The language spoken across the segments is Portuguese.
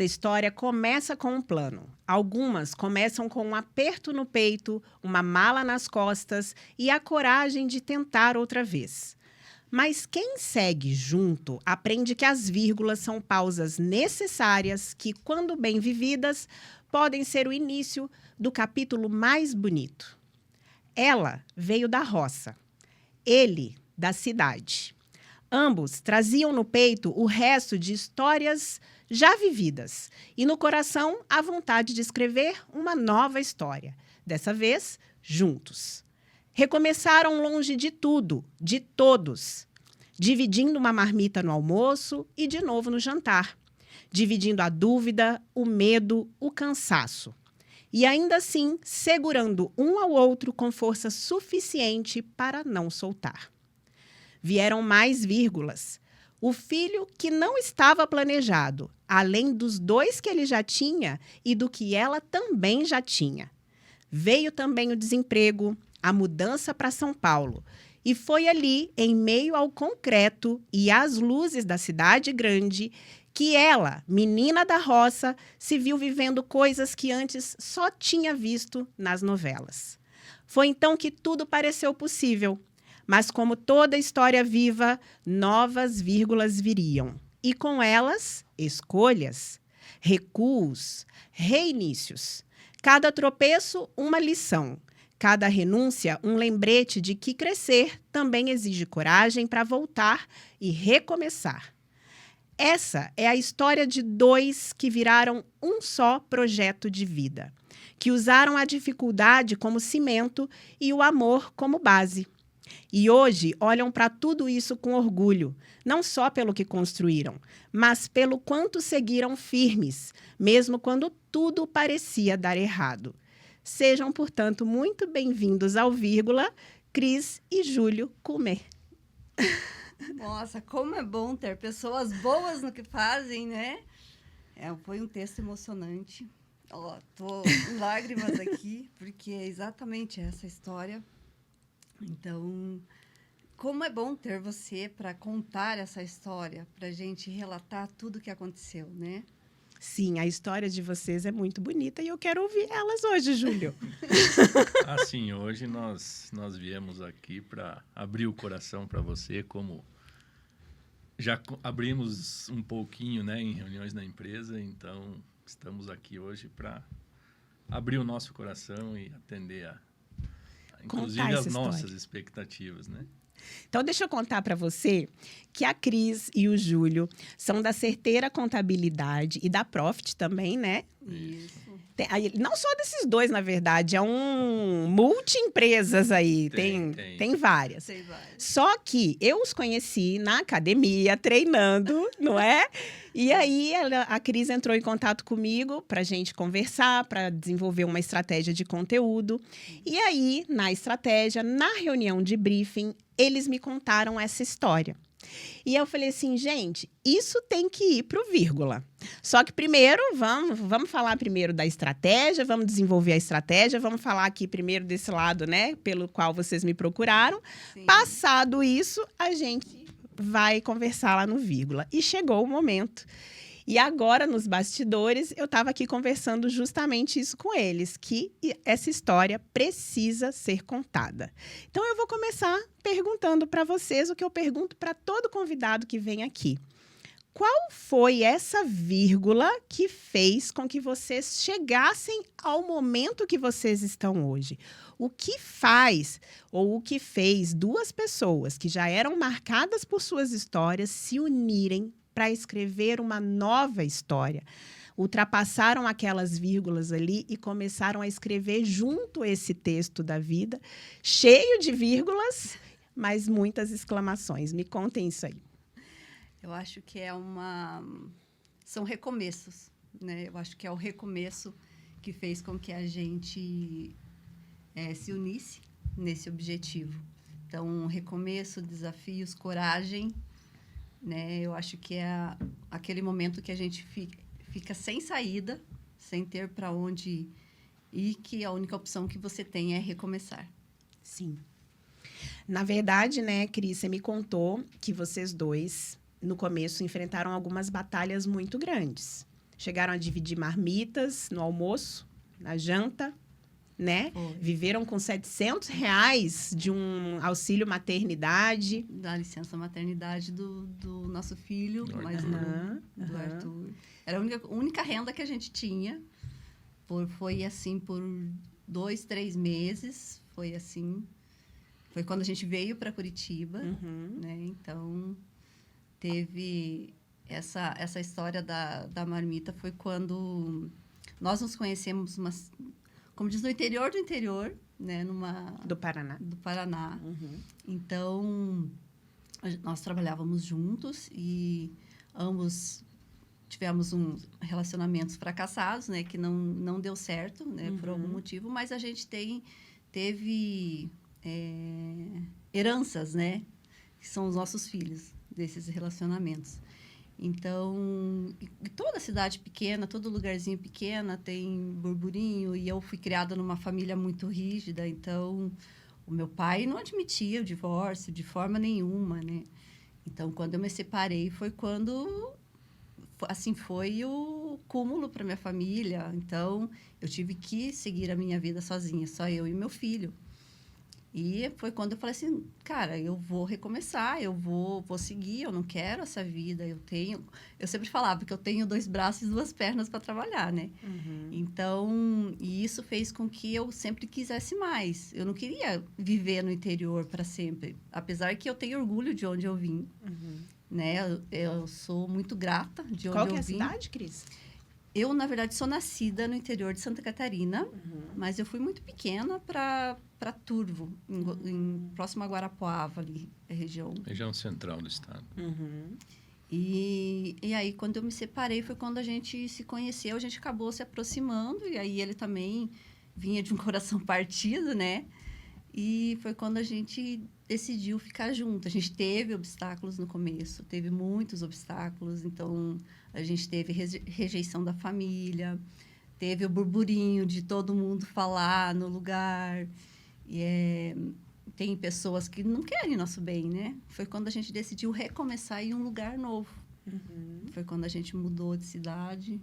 Toda história começa com um plano. Algumas começam com um aperto no peito, uma mala nas costas e a coragem de tentar outra vez. Mas quem segue junto aprende que as vírgulas são pausas necessárias que, quando bem vividas, podem ser o início do capítulo mais bonito. Ela veio da roça, ele da cidade. Ambos traziam no peito o resto de histórias já vividas e no coração a vontade de escrever uma nova história, dessa vez juntos. Recomeçaram longe de tudo, de todos, dividindo uma marmita no almoço e de novo no jantar, dividindo a dúvida, o medo, o cansaço. E ainda assim, segurando um ao outro com força suficiente para não soltar. Vieram mais vírgulas. O filho que não estava planejado, além dos 2 que ele já tinha e do que ela também já tinha. Veio também o desemprego, a mudança para São Paulo. E foi ali, em meio ao concreto e às luzes da cidade grande, que ela, menina da roça, se viu vivendo coisas que antes só tinha visto nas novelas. Foi então que tudo pareceu possível. Mas como toda história viva, novas vírgulas viriam. E com elas, escolhas, recuos, reinícios. Cada tropeço, uma lição. Cada renúncia, um lembrete de que crescer também exige coragem para voltar e recomeçar. Essa é a história de 2 que viraram um só projeto de vida, que usaram a dificuldade como cimento e o amor como base. E hoje olham para tudo isso com orgulho, não só pelo que construíram, mas pelo quanto seguiram firmes, mesmo quando tudo parecia dar errado. Sejam, portanto, muito bem-vindos ao Vírgula, Cris e Júlio Kumer. Nossa, como é bom ter pessoas boas no que fazem, né? Foi um texto emocionante. Tô em lágrimas aqui, porque é exatamente essa história. Então, como é bom ter você para contar essa história, para a gente relatar tudo o que aconteceu, né? Sim, a história de vocês é muito bonita e eu quero ouvir elas hoje, Júlio. Assim, hoje nós viemos aqui para abrir o coração para você, como já abrimos um pouquinho, né, em reuniões na empresa, então estamos aqui hoje para abrir o nosso coração e atender inclusive as nossas expectativas, né? Então, deixa eu contar para você que a Cris e o Júlio são da Certeira Contabilidade e da Profit também, né? Isso. Não só desses 2, na verdade, é um multi-empresas aí, tem várias. Tem várias. Só que eu os conheci na academia, treinando, não é? E aí a Cris entrou em contato comigo para a gente conversar, para desenvolver uma estratégia de conteúdo. E aí, na estratégia, na reunião de briefing, eles me contaram essa história. E eu falei assim, gente, isso tem que ir para o Vírgula. Só que primeiro, vamos falar primeiro da estratégia, vamos desenvolver a estratégia, vamos falar aqui primeiro desse lado, né, pelo qual vocês me procuraram. Sim. Passado isso, a gente vai conversar lá no Vírgula. E chegou o momento. E agora, nos bastidores, eu estava aqui conversando justamente isso com eles, que essa história precisa ser contada. Então, eu vou começar perguntando para vocês o que eu pergunto para todo convidado que vem aqui. Qual foi essa vírgula que fez com que vocês chegassem ao momento que vocês estão hoje? O que faz ou o que fez 2 pessoas que já eram marcadas por suas histórias se unirem para escrever uma nova história? Ultrapassaram aquelas vírgulas ali e começaram a escrever junto esse texto da vida, cheio de vírgulas, mas muitas exclamações. Me contem isso aí. Eu acho que são recomeços, né? Eu acho que é o recomeço que fez com que a gente se unisse nesse objetivo. Então, recomeço, desafios, coragem, né? Eu acho que é aquele momento que a gente fica sem saída, sem ter para onde ir, que a única opção que você tem é recomeçar. Sim. Na verdade, né, Cris, você me contou que vocês 2, no começo, enfrentaram algumas batalhas muito grandes. chegaram a dividir marmitas no almoço, na janta, né? Foi. Viveram com R$ 700 de um auxílio maternidade. Da licença maternidade do nosso filho, Do mais Arthur. novo, do Arthur. Era a única renda que a gente tinha. Foi assim por 2, 3 meses. Foi assim. Foi quando a gente veio para Curitiba, né? Então, teve essa história da marmita. Foi quando nós nos conhecemos, como diz, no interior do interior, né? Do Paraná. Do Paraná. Então, nós trabalhávamos juntos e ambos tivemos relacionamentos fracassados, né? Que não deu certo, né? Por algum motivo, mas a gente teve heranças, né? Que são os nossos filhos desses relacionamentos. Então, toda cidade pequena, todo lugarzinho pequeno tem burburinho. E eu fui criada numa família muito rígida. Então, o meu pai não admitia o divórcio de forma nenhuma, né? Então, quando eu me separei, foi quando... Assim, foi o cúmulo para minha família. Então, eu tive que seguir a minha vida sozinha, só eu e meu filho. E foi quando eu falei assim, cara, eu vou recomeçar, eu vou seguir, eu não quero essa vida, eu sempre falava que eu tenho 2 braços e 2 pernas para trabalhar, né? Então, e isso fez com que eu sempre quisesse mais. Eu não queria viver no interior para sempre, apesar que eu tenho orgulho de onde eu vim, né? Eu sou muito grata de onde eu vim. Qual que é a cidade, Cris? Eu, na verdade, sou nascida no interior de Santa Catarina, mas eu fui muito pequena para Turvo, próximo a Guarapuava, ali, a região. Região central do estado. E aí, quando eu me separei, foi quando a gente se conheceu, a gente acabou se aproximando, e aí ele também vinha de um coração partido, né? E foi quando a gente decidiu ficar junto. A gente teve obstáculos no começo, teve muitos obstáculos. Então, a gente teve rejeição da família, teve o burburinho de todo mundo falar no lugar. E tem pessoas que não querem nosso bem, né? Foi quando a gente decidiu recomeçar em um lugar novo. Foi quando a gente mudou de cidade.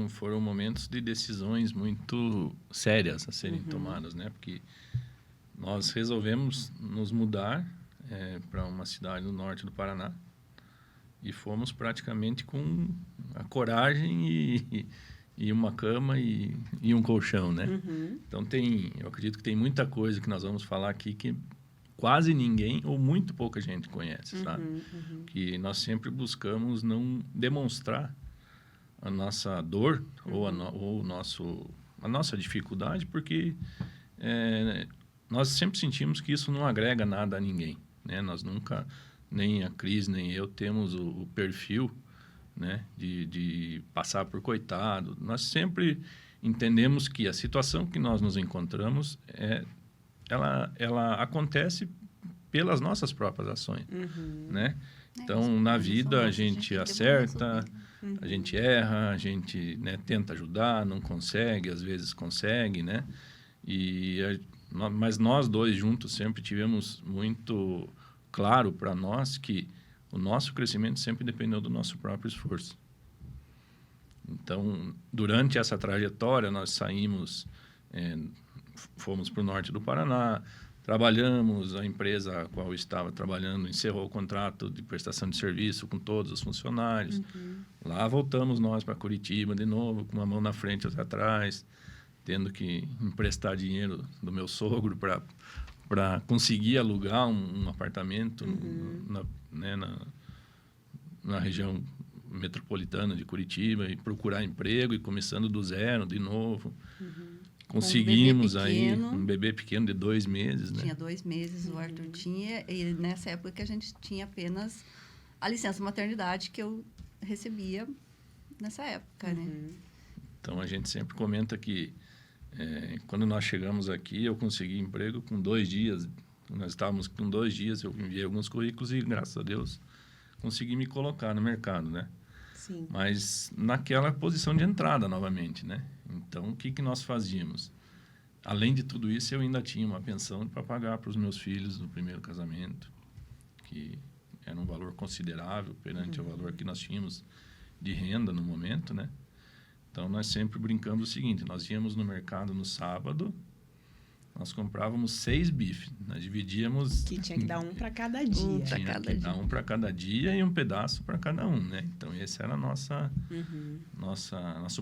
Foram momentos de decisões muito sérias a serem tomadas, né? Porque nós resolvemos nos mudar para uma cidade do norte do Paraná e fomos praticamente com a coragem e uma cama e um colchão, né? Então eu acredito que tem muita coisa que nós vamos falar aqui que quase ninguém ou muito pouca gente conhece, sabe? Que nós sempre buscamos não demonstrar a nossa dor ou a nossa dificuldade, porque nós sempre sentimos que isso não agrega nada a ninguém, né? Nós nunca, nem a Cris, nem eu, temos o perfil, né, de passar por coitado. Nós sempre entendemos que a situação que nós nos encontramos, ela acontece pelas nossas próprias ações, né? Então, na vida, a gente acerta, a gente erra, a gente, né, tenta ajudar, não consegue, às vezes consegue, né? Mas nós dois juntos sempre tivemos muito claro para nós que o nosso crescimento sempre dependeu do nosso próprio esforço. Então, durante essa trajetória, nós saímos, fomos para o norte do Paraná, trabalhamos, a empresa a qual eu estava trabalhando encerrou o contrato de prestação de serviço com todos os funcionários. Lá voltamos nós para Curitiba de novo, com uma mão na frente e outra atrás, tendo que emprestar dinheiro do meu sogro para conseguir alugar um apartamento na região metropolitana de Curitiba e procurar emprego e começando do zero de novo. Conseguimos um bebê pequeno de 2 meses, né? Tinha 2 meses, o Arthur tinha, e nessa época que a gente tinha apenas a licença maternidade que eu recebia nessa época, né? Então, a gente sempre comenta que quando nós chegamos aqui, eu consegui emprego com 2 dias. Nós estávamos com 2 dias, eu enviei alguns currículos e, graças a Deus, consegui me colocar no mercado, né? Sim. Mas naquela posição de entrada, novamente, né? Então, o que nós fazíamos? Além de tudo isso, eu ainda tinha uma pensão para pagar para os meus filhos no primeiro casamento, que era um valor considerável perante o valor que nós tínhamos de renda no momento, né? Então, nós sempre brincamos o seguinte, nós íamos no mercado no sábado, nós comprávamos 6 bifes, nós dividíamos... Que tinha que dar um para cada dia. Dar um para cada dia e um pedaço para cada um, né? Então, esse era nosso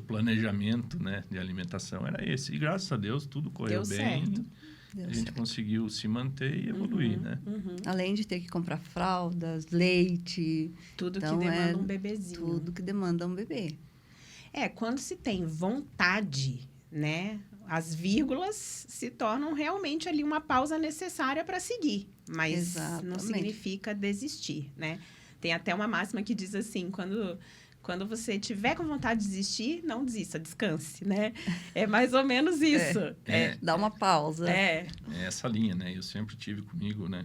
planejamento, né, de alimentação, era esse. E, graças a Deus, tudo correu bem. Certo. A gente conseguiu se manter e evoluir, né? Além de ter que comprar fraldas, leite... Tudo então, que demanda um bebezinho. Tudo que demanda um bebê. Quando se tem vontade, né? As vírgulas se tornam realmente ali uma pausa necessária para seguir. Mas Exatamente. não significa desistir, né? Tem até uma máxima que diz assim, quando você tiver com vontade de desistir, não desista, descanse, né? É mais ou menos isso. Dá uma pausa. É essa linha, né? Eu sempre tive comigo, né?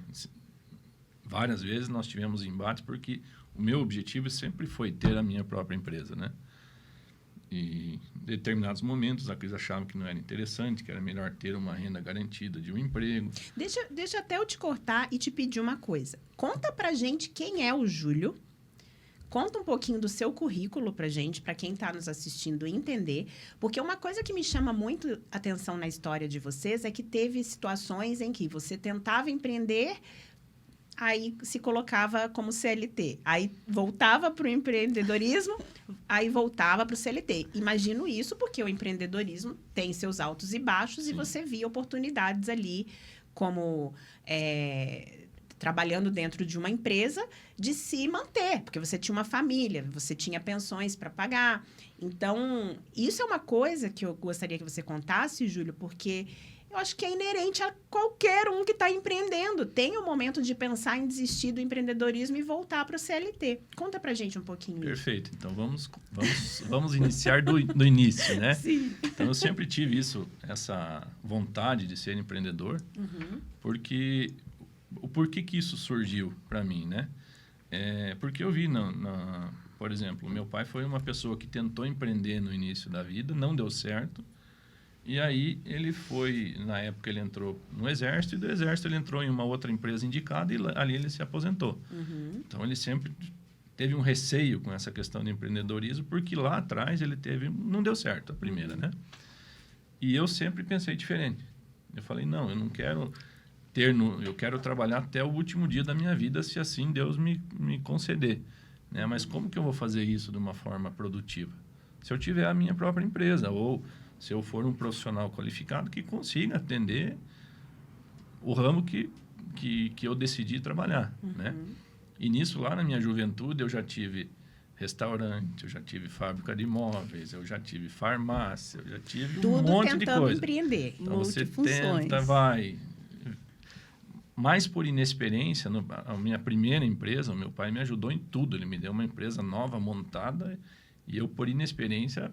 Várias vezes nós tivemos embates porque o meu objetivo sempre foi ter a minha própria empresa, né? E em determinados momentos, a Cris achava que não era interessante, que era melhor ter uma renda garantida de um emprego. Deixa até eu te cortar e te pedir uma coisa. Conta pra gente quem é o Júlio. Conta um pouquinho do seu currículo pra gente, pra quem tá nos assistindo entender. Porque uma coisa que me chama muito atenção na história de vocês é que teve situações em que você tentava empreender, aí se colocava como CLT. Aí voltava para o empreendedorismo, aí voltava para o CLT. Imagino isso porque o empreendedorismo tem seus altos e baixos. Sim. E você via oportunidades ali como trabalhando dentro de uma empresa de se manter, porque você tinha uma família, você tinha pensões para pagar. Então, isso é uma coisa que eu gostaria que você contasse, Júlio, porque... eu acho que é inerente a qualquer um que está empreendendo. Tem o momento de pensar em desistir do empreendedorismo e voltar para o CLT. Conta para a gente um pouquinho. Perfeito. Então, vamos iniciar do início, né? Sim. Então, eu sempre tive essa vontade de ser empreendedor, porque... Por que isso surgiu para mim, né? Porque eu vi, por exemplo, meu pai foi uma pessoa que tentou empreender no início da vida, não deu certo. E aí ele na época ele entrou no Exército, e do Exército ele entrou em uma outra empresa indicada e ali ele se aposentou. Então ele sempre teve um receio com essa questão de empreendedorismo, porque lá atrás não deu certo a primeira, né? E eu sempre pensei diferente. Eu falei, não, eu não quero eu quero trabalhar até o último dia da minha vida, se assim Deus me conceder, né? Mas como que eu vou fazer isso de uma forma produtiva? Se eu tiver a minha própria empresa, ou se eu for um profissional qualificado que consiga atender o ramo que eu decidi trabalhar, né? E nisso, lá na minha juventude, eu já tive restaurante, eu já tive fábrica de imóveis, eu já tive farmácia, eu já tive um monte de coisa. Tudo tentando empreender. Então, você tenta, vai... Mas por inexperiência, a minha primeira empresa, o meu pai me ajudou em tudo. Ele me deu uma empresa nova, montada, e eu, por inexperiência...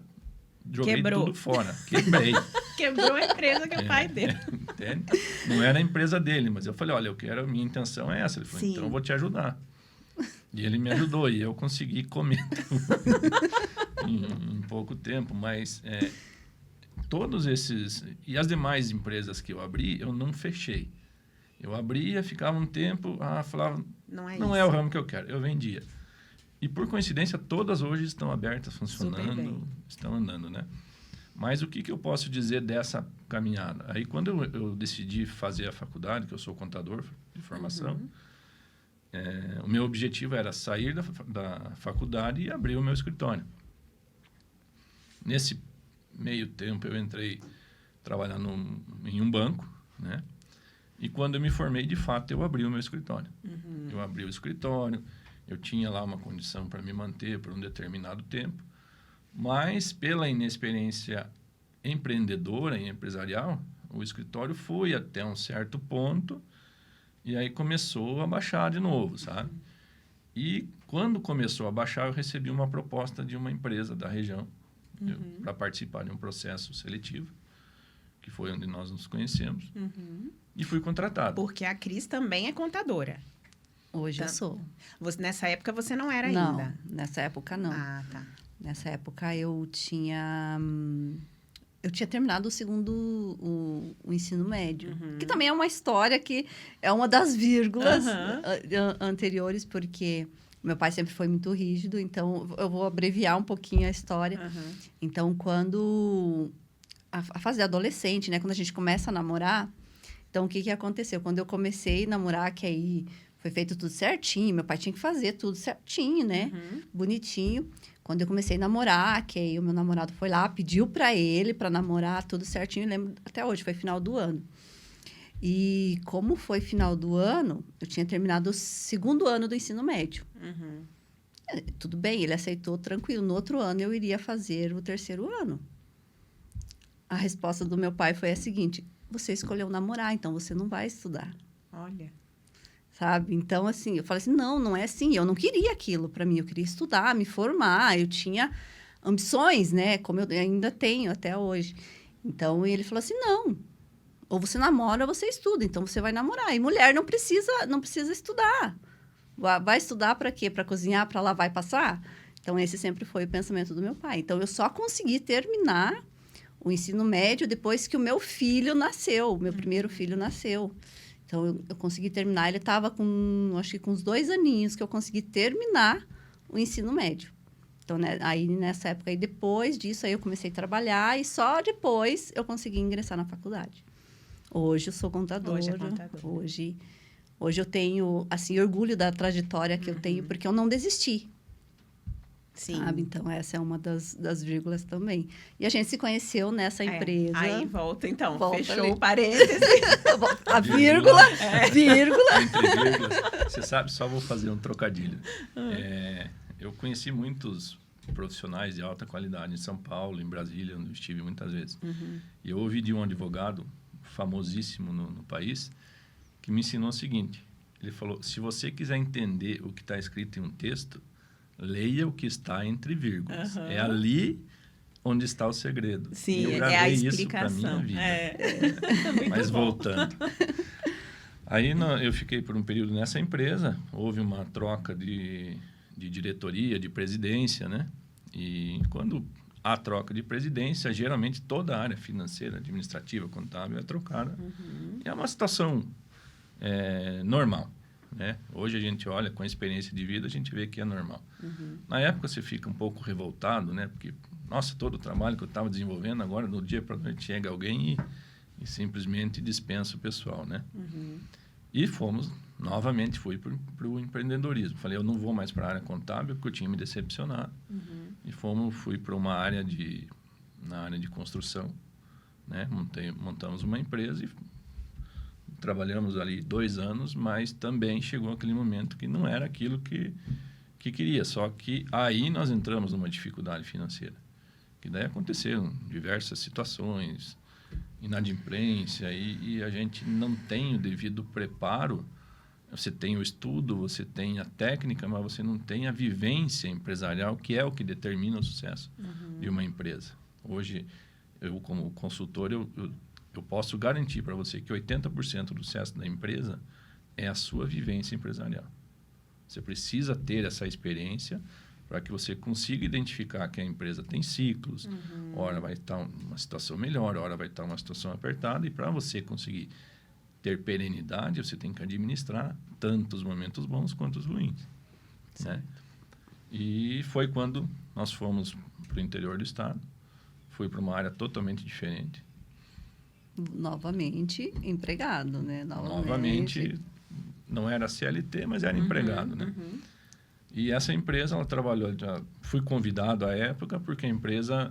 joguei tudo fora. Quebrei. Quebrou a empresa que o pai dele. Entende? Não era a empresa dele, mas eu falei, olha, a minha intenção é essa. Ele falou, então eu vou te ajudar. E ele me ajudou e eu consegui comer em pouco tempo. Mas todos esses... E as demais empresas que eu abri, eu não fechei. Eu abria, ficava um tempo, falava, não é o ramo que eu quero. Eu vendia. E, por coincidência, todas hoje estão abertas, funcionando, estão andando, né? Mas o que eu posso dizer dessa caminhada? Aí, quando eu decidi fazer a faculdade, que eu sou contador de formação, o meu objetivo era sair da faculdade e abrir o meu escritório. Nesse meio tempo, eu entrei trabalhar em um banco, né? E, quando eu me formei, de fato, eu abri o meu escritório. Eu abri o escritório... Eu tinha lá uma condição para me manter por um determinado tempo, mas pela inexperiência empreendedora e empresarial, o escritório foi até um certo ponto e aí começou a baixar de novo, sabe? E quando começou a baixar, eu recebi uma proposta de uma empresa da região para participar de um processo seletivo, que foi onde nós nos conhecemos, e fui contratado. Porque a Cris também é contadora. Hoje eu sou. Nessa época você não era ainda? Não, nessa época não. Ah, tá. Nessa época eu tinha terminado o ensino médio. Que também é uma história que é uma das vírgulas anteriores, porque Meu pai sempre foi muito rígido, então eu vou abreviar um pouquinho a história. Então, quando a fase de adolescente, né, quando a gente começa a namorar, então o que aconteceu? Quando eu comecei a namorar, que aí foi feito tudo certinho, meu pai tinha que fazer tudo certinho, né? Bonitinho. Quando eu comecei a namorar, que aí o meu namorado foi lá, pediu para ele para namorar, tudo certinho, eu lembro até hoje, foi final do ano. E como foi final do ano, eu tinha terminado o 2º ano do ensino médio. Tudo bem, ele aceitou tranquilo. No outro ano, eu iria fazer o 3º ano. A resposta do meu pai foi a seguinte: você escolheu namorar, então você não vai estudar. Olha. Sabe? Então, assim, eu falei assim, não é assim. Eu não queria aquilo para mim. Eu queria estudar, me formar. Eu tinha ambições, né? Como eu ainda tenho até hoje. Então, ele falou assim, não. Ou você namora ou você estuda. Então, você vai namorar. E mulher não precisa estudar. Vai estudar para quê? Para cozinhar, para lavar e passar? Então, esse sempre foi o pensamento do meu pai. Então, eu só consegui terminar o ensino médio depois que o meu filho nasceu. Meu primeiro filho nasceu. Então, eu consegui terminar. Ele estava acho que com uns 2 aninhos que eu consegui terminar o ensino médio. Então, né, aí nessa época, aí, depois disso, aí eu comecei a trabalhar e só depois eu consegui ingressar na faculdade. Hoje eu sou contadora. Hoje é contadora. Hoje eu tenho, assim, orgulho da trajetória que eu tenho, porque eu não desisti. Sim. Sabe? Então, essa é uma das vírgulas também. E a gente se conheceu nessa empresa. Aí volta, então. Volta Fechou ali. o parênteses. A vírgula. Vírgula. Entre vírgulas. Você sabe, só vou fazer um trocadilho. Eu conheci muitos profissionais de alta qualidade em São Paulo, em Brasília, onde eu estive muitas vezes. E eu ouvi de um advogado famosíssimo no país, que me ensinou o seguinte. Ele falou, se você quiser entender o que está escrito em um texto, leia o que está entre vírgulas. É ali onde está o segredo. Sim, eu é a isso explicação. para minha vida. Mas voltando. Aí eu fiquei por um período nessa empresa, houve uma troca de diretoria, de presidência, né? E quando há troca de presidência, geralmente toda a área financeira, administrativa, contábil é trocada. É uma situação normal. Né? Hoje a gente olha com a experiência de vida, a gente vê que é normal. Na época você fica um pouco revoltado, né? Porque, nossa, todo o trabalho que eu estava desenvolvendo, agora no dia para noite chega alguém e simplesmente dispensa o pessoal, né? E novamente fui para o empreendedorismo. Falei, eu não vou mais para a área contábil, porque eu tinha me decepcionado. E fui para uma área na área de construção, né? Montamos uma empresa e trabalhamos ali 2 anos, mas também chegou aquele momento que não era aquilo que queria. Só que aí nós entramos numa dificuldade financeira. Que daí aconteceram diversas situações, inadimplência, e a gente não tem o devido preparo. Você tem o estudo, você tem a técnica, mas você não tem a vivência empresarial, que é o que determina o sucesso de uma empresa. Hoje, eu como consultor, eu posso garantir para você que 80% do sucesso da empresa é a sua vivência empresarial. Você precisa ter essa experiência para que você consiga identificar que a empresa tem ciclos. Ora vai estar uma situação melhor, ora vai estar uma situação apertada. E para você conseguir ter perenidade, você tem que administrar tanto os momentos bons quanto os ruins. Né? E foi quando nós fomos para o interior do estado. Fui para uma área totalmente diferente. Novamente empregado, né? Novamente, não era CLT, mas era empregado, né? E essa empresa, ela trabalhou, fui convidado à época, porque a empresa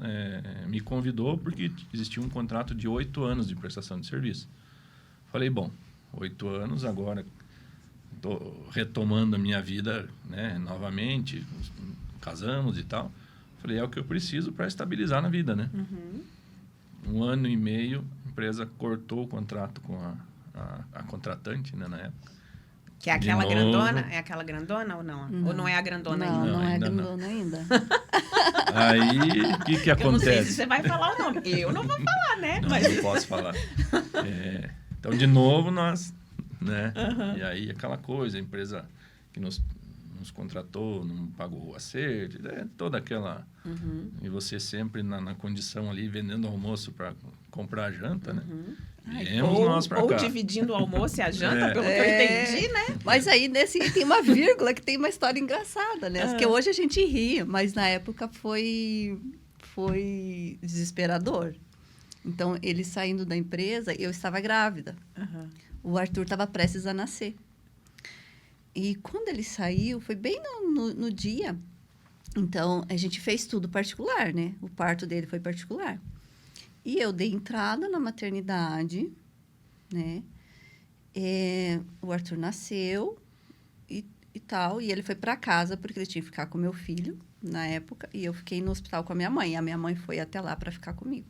me convidou, porque existia um contrato de 8 anos de prestação de serviço. Falei, bom, 8 anos, agora estou retomando a minha vida, né, novamente, casamos e tal. Falei, é o que eu preciso para estabilizar na vida, né? 1 ano e meio, a empresa cortou o contrato com a contratante, né, na época. Que é aquela grandona? É aquela grandona ou não? Ou não é a grandona ainda? Não é grandona ainda. Aí, o que acontece? Eu não sei se você vai falar o nome. Eu não vou falar, né? Não, não posso falar. Então, de novo, nós... né? E aí, aquela coisa, a empresa que nos contratou, não pagou o acerto, toda aquela... E você sempre na condição ali, vendendo almoço para comprar a janta, né? Viemos nós para cá. Ou dividindo o almoço e a janta, pelo que eu entendi, né? Mas aí, tem uma vírgula que tem uma história engraçada, né? Porque hoje a gente ri, mas na época foi desesperador. Então, ele saindo da empresa, eu estava grávida. O Arthur estava prestes a nascer. E quando ele saiu, foi bem no dia. Então, a gente fez tudo particular, né? O parto dele foi particular. E eu dei entrada na maternidade, né? O Arthur nasceu e tal. E ele foi para casa, porque ele tinha que ficar com meu filho, na época. E eu fiquei no hospital com a minha mãe. A minha mãe foi até lá para ficar comigo.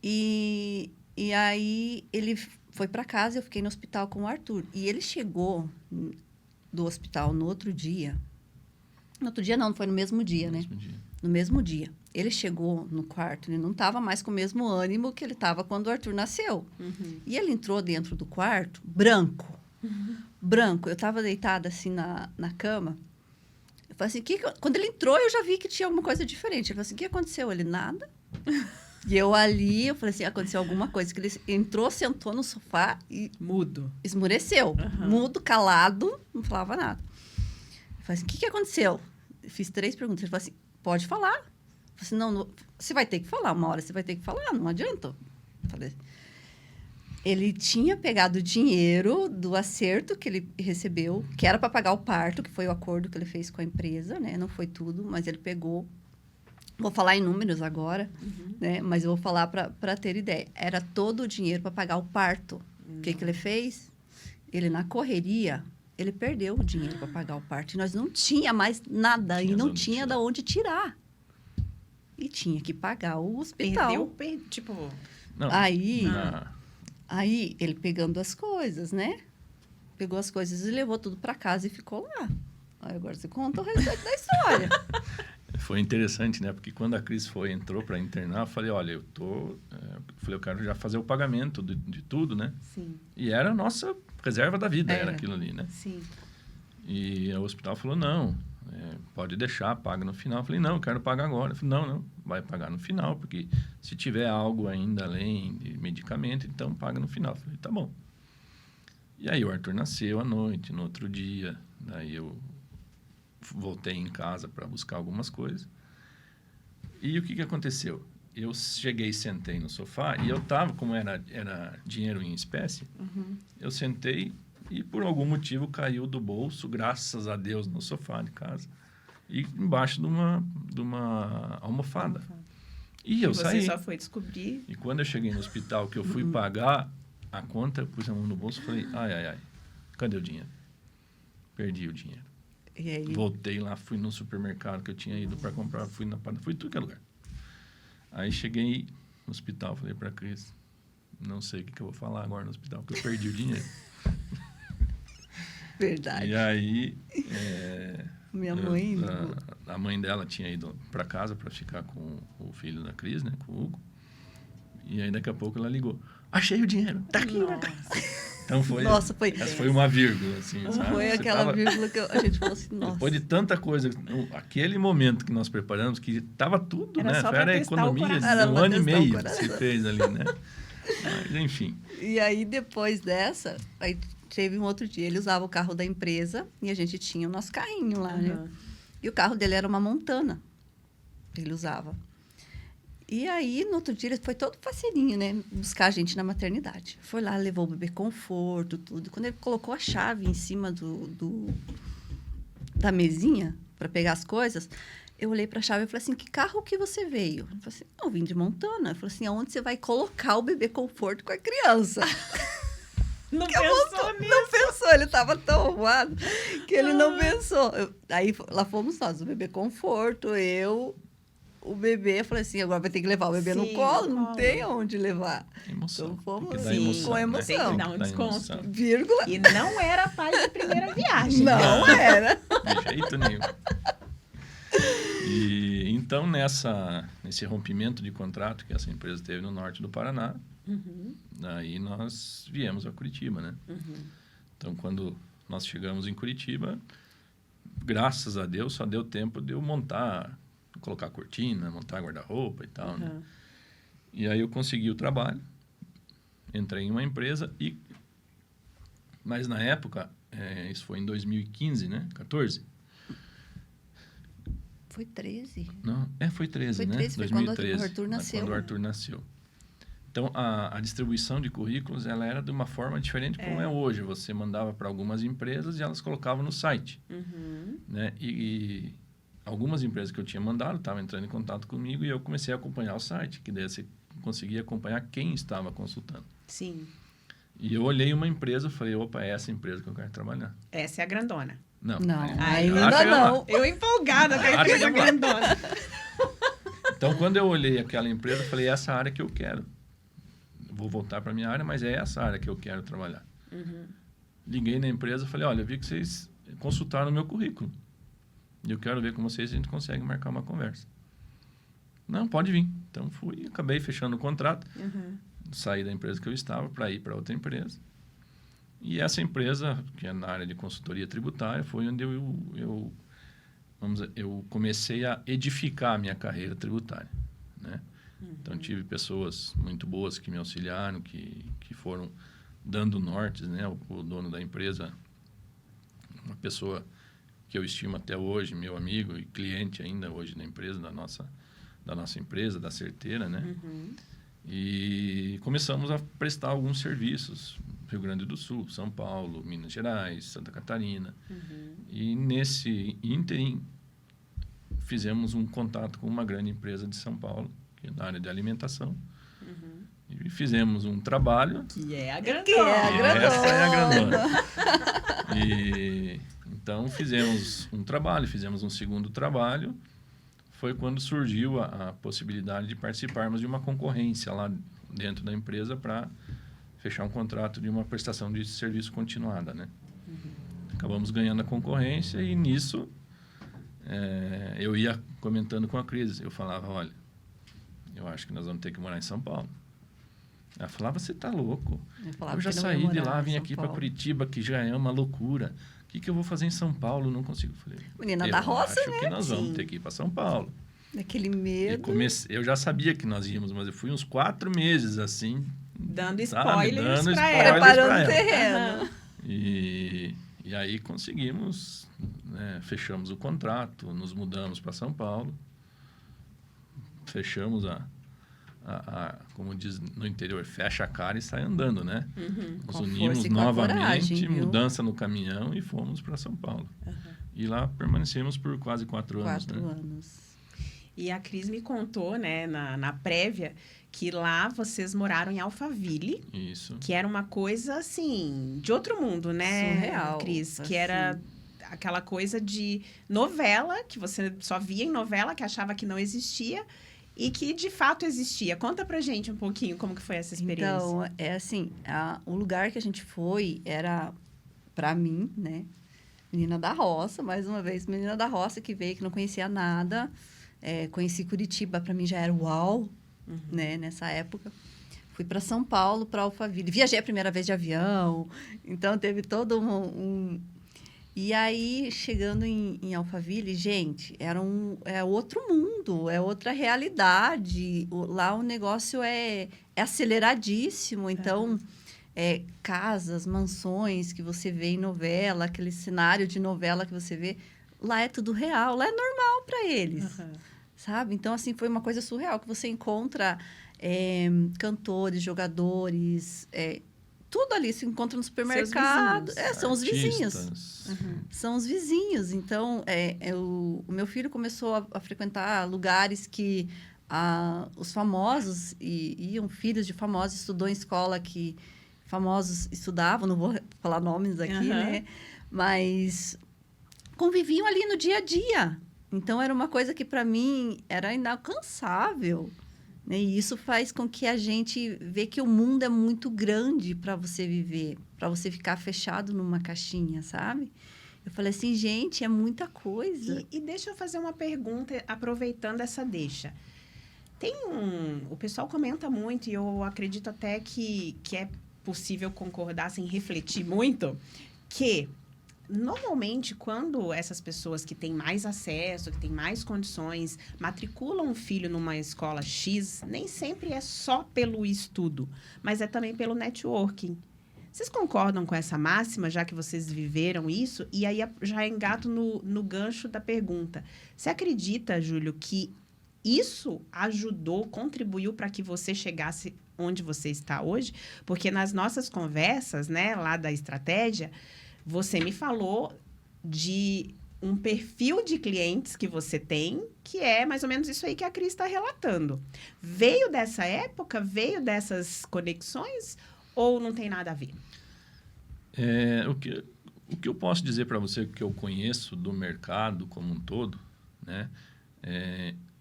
E aí, ele foi para casa e eu fiquei no hospital com o Arthur. E ele chegou do hospital no outro dia. No outro dia, não foi no mesmo dia, né? No mesmo dia. Ele chegou no quarto, ele não estava mais com o mesmo ânimo que ele estava quando o Arthur nasceu. E ele entrou dentro do quarto, branco. Branco. Eu estava deitada assim na cama. Eu falei assim, quando ele entrou, eu já vi que tinha alguma coisa diferente. Eu falei assim, o que aconteceu? Ele, nada. E eu falei assim, aconteceu alguma coisa. Que ele entrou, sentou no sofá e... Mudo. Esmureceu. Mudo, calado, não falava nada. Eu falei assim, o que aconteceu? Eu fiz 3 perguntas. Ele falou assim, pode falar. Eu falei assim, não, você vai ter que falar. Uma hora você vai ter que falar, não adianta. Eu falei, ele tinha pegado o dinheiro do acerto que ele recebeu, que era para pagar o parto, que foi o acordo que ele fez com a empresa, né? Não foi tudo, mas ele pegou. Vou falar em números agora, né? Mas eu vou falar para ter ideia. Era todo o dinheiro para pagar o parto. O que ele fez? Ele, na correria, ele perdeu o dinheiro para pagar o parto. E nós não tinha mais nada. E não tinha de onde tirar. E tinha que pagar o hospital. Tipo... Não, Aí, ele pegando as coisas, né? Pegou as coisas e levou tudo para casa e ficou lá. Aí agora você conta o restante da história. Foi interessante, né? Porque quando a Cris entrou para internar, eu falei, olha, eu quero já fazer o pagamento de tudo, né? Sim. E era a nossa reserva da vida, era aquilo ali, né? Sim. E o hospital falou, não, pode deixar, paga no final. Eu falei, não, eu quero pagar agora. Eu falei, não, vai pagar no final, porque se tiver algo ainda além de medicamento, então paga no final. Eu falei, tá bom. E aí o Arthur nasceu à noite, no outro dia, daí eu voltei em casa para buscar algumas coisas. E o que aconteceu? Eu cheguei, sentei no sofá e eu tava, como era dinheiro em espécie, eu sentei e por algum motivo caiu do bolso, graças a Deus, no sofá de casa e embaixo de uma almofada. E eu saí. Você só foi descobrir. E quando eu cheguei no hospital, que eu fui pagar a conta, eu pus a mão no bolso e falei, ai, cadê o dinheiro? Perdi o dinheiro. E aí? Voltei lá, fui no supermercado que eu tinha ido para comprar, fui tudo que é lugar. Aí cheguei no hospital, falei para a Cris, não sei o que eu vou falar agora no hospital, porque eu perdi o dinheiro. Verdade. E aí... Minha mãe... A mãe dela tinha ido para casa para ficar com o filho da Cris, né, com o Hugo. E aí daqui a pouco ela ligou, achei o dinheiro, tá aqui. Então essa foi uma vírgula, assim, sabe? Foi aquela vírgula que a gente falou assim, nossa. Depois de tanta coisa, aquele momento que nós preparamos, que estava tudo, era né? Era a economia de 1 ano e meio que se fez ali, né? Mas, enfim. E aí, depois dessa, aí teve um outro dia, ele usava o carro da empresa e a gente tinha o nosso carrinho lá, né? E o carro dele era uma Montana, ele usava. E aí, no outro dia, ele foi todo faceirinho, né? Buscar a gente na maternidade. Foi lá, levou o bebê conforto, tudo. Quando ele colocou a chave em cima da mesinha para pegar as coisas, eu olhei para a chave e falei assim, que carro que você veio? Ele falou assim, eu vim de Montana. Eu falei assim, aonde você vai colocar o bebê conforto com a criança? Não pensou nisso? Não pensou, ele estava tão arrumado que ele não pensou. Aí, lá fomos nós, o bebê conforto, o bebê, eu falei assim, agora vai ter que levar o bebê no colo, não tem onde levar. Emoção. Então fomos com emoção. Tem que dar um desconto. Vírgula. E não era pai de primeira viagem. Não era. De jeito nenhum. E então, nesse rompimento de contrato que essa empresa teve no norte do Paraná, aí nós viemos a Curitiba, né? Então, quando nós chegamos em Curitiba, graças a Deus, só deu tempo de eu colocar cortina, montar guarda-roupa e tal, né? E aí eu consegui o trabalho entrei em uma empresa mas na época, isso foi em 2015, né? 14? Foi 13. Não, foi 13, Foi né? 13, foi 2013. quando o Arthur nasceu. Quando o Arthur nasceu. Então, a distribuição de currículos, ela era de uma forma diferente como é hoje. Você mandava para algumas empresas e elas colocavam no site. Né? E algumas empresas que eu tinha mandado estavam entrando em contato comigo e eu comecei a acompanhar o site, que daí você conseguia acompanhar quem estava consultando. Sim. E eu olhei uma empresa e falei, opa, é essa empresa que eu quero trabalhar. Essa é a grandona. Não. Ainda não. Eu empolgada com a empresa grandona. Então, quando eu olhei aquela empresa, eu falei, essa área que eu quero. Vou voltar para a minha área, mas é essa área que eu quero trabalhar. Liguei na empresa e falei, olha, eu vi que vocês consultaram o meu currículo. E eu quero ver com vocês se a gente consegue marcar uma conversa. Não, pode vir. Então, fui, acabei fechando o contrato. Saí da empresa que eu estava para ir para outra empresa. E essa empresa, que é na área de consultoria tributária, foi onde eu comecei a edificar a minha carreira tributária, né? Então, tive pessoas muito boas que me auxiliaram, que foram dando nortes, né? O dono da empresa, uma pessoa que eu estimo até hoje, meu amigo e cliente ainda hoje na empresa, da nossa empresa, da Certeira, né? E começamos a prestar alguns serviços, Rio Grande do Sul, São Paulo, Minas Gerais, Santa Catarina. E nesse ínterim, fizemos um contato com uma grande empresa de São Paulo, que é na área de alimentação. E fizemos um trabalho. Que é a grandona. Essa é a grandona. E então fizemos um trabalho, fizemos um segundo trabalho. Foi quando surgiu a possibilidade de participarmos de uma concorrência lá dentro da empresa para fechar um contrato de uma prestação de serviço continuada, né? Acabamos ganhando a concorrência e nisso eu ia comentando com a Cris. Eu falava, olha, eu acho que nós vamos ter que morar em São Paulo. Ela falava, você está louco? Eu já saí de lá, vim aqui para Curitiba, que já é uma loucura. O que eu vou fazer em São Paulo? Não consigo. Falei, menina da roça, acho que nós vamos ter que ir para São Paulo. Daquele medo. Eu já sabia que nós íamos, mas eu fui uns 4 meses assim. Dando spoilers para ela. Preparando o terreno. E aí conseguimos, né, fechamos o contrato, nos mudamos para São Paulo. Fechamos como diz no interior, fecha a cara e sai andando, né? Nos unimos novamente, mudança no caminhão e fomos para São Paulo. E lá permanecemos por quase 4 anos. 4 anos. E a Cris me contou, né, na prévia, que lá vocês moraram em Alphaville. Isso. Que era uma coisa, assim, de outro mundo, né, surreal, Cris? assim. Que era aquela coisa de novela, que você só via em novela, que achava que não existia. E que, de fato, existia. Conta pra gente um pouquinho como que foi essa experiência. Então, é assim, o lugar que a gente foi era, pra mim, né? Menina da roça, mais uma vez. Menina da roça que veio, que não conhecia nada. Conheci Curitiba, pra mim já era uau, né? Nessa época. Fui para São Paulo, para Alphaville. Viajei a primeira vez de avião. Então, teve todo E aí, chegando em Alphaville, gente, é outro mundo, é outra realidade. Lá o negócio é aceleradíssimo. Então, casas, mansões que você vê em novela, aquele cenário de novela que você vê, lá é tudo real, lá é normal para eles, sabe? Então, assim, foi uma coisa surreal, que você encontra cantores, jogadores... tudo ali se encontra no supermercado. São os vizinhos. São os vizinhos. Então, o meu filho começou a frequentar lugares que os famosos iam, filhos de famosos, estudou em escola que famosos estudavam, não vou falar nomes aqui, né? Mas conviviam ali no dia a dia. Então, era uma coisa que, para mim, era inalcançável. E isso faz com que a gente vê que o mundo é muito grande para você viver, para você ficar fechado numa caixinha, sabe? Eu falei assim, gente, é muita coisa. E deixa eu fazer uma pergunta, aproveitando essa deixa. O pessoal comenta muito, e eu acredito até que é possível concordar sem refletir muito, que normalmente, quando essas pessoas que têm mais acesso, que têm mais condições, matriculam um filho numa escola X, nem sempre é só pelo estudo, mas é também pelo networking. Vocês concordam com essa máxima, já que vocês viveram isso? E aí já engato no gancho da pergunta. Você acredita, Júlio, que isso ajudou, contribuiu para que você chegasse onde você está hoje? Porque nas nossas conversas, né, lá da estratégia, você me falou de um perfil de clientes que você tem, que é mais ou menos isso aí que a Cris está relatando. Veio dessa época? Veio dessas conexões? Ou não tem nada a ver? O que eu posso dizer para você que eu conheço do mercado como um todo, né?